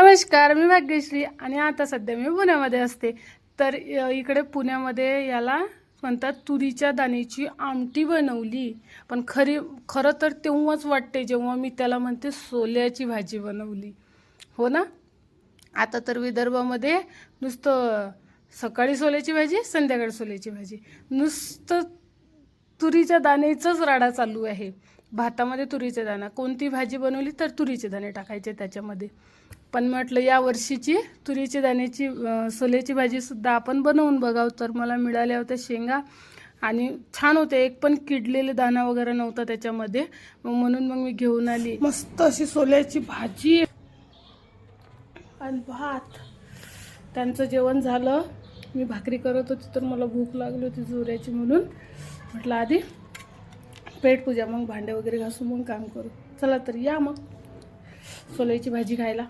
नमस्कार, मी भाग्यश्री आणि आता सध्या मी पुण्यामध्ये असते. तर इकडे पुण्यामध्ये याला म्हणतात तुरीच्या दाण्याची आमटी बनवली. पण खरं तर तेव्हाच वाटते जेव्हा मी त्याला म्हणते सोल्याची भाजी बनवली. हो ना. आता तर विदर्भामध्ये नुसतं सकाळी सोल्याची भाजी, संध्याकाळी सोल्याची भाजी, नुसतं तुरीच्या दाण्याचाच राडा चालू आहे. भातामध्ये तुरीचे दाणा, कोणती भाजी बनवली तर तुरीचे दाणे टाकायचे त्याच्यामध्ये. पण म्हटलं या वर्षीची तुरीच्या दाण्याची सोल्याची भाजीसुद्धा आपण बनवून बघावं. तर मला मिळाल्या होत्या शेंगा आणि छान होते, एक पण किडलेले दाणा वगैरे नव्हता त्याच्यामध्ये. म्हणून मग मी घेऊन आली मस्त अशी सोल्याची भाजी आणि भात. त्यांचं जेवण झालं, मी भाकरी करत होती तर मला भूक लागली होती जोराची, म्हणून म्हटलं आधी पेटपूजा, मग भांडे वगैरे घासून मग काम करू. चला तर या मग सोल्याची भाजी खायला.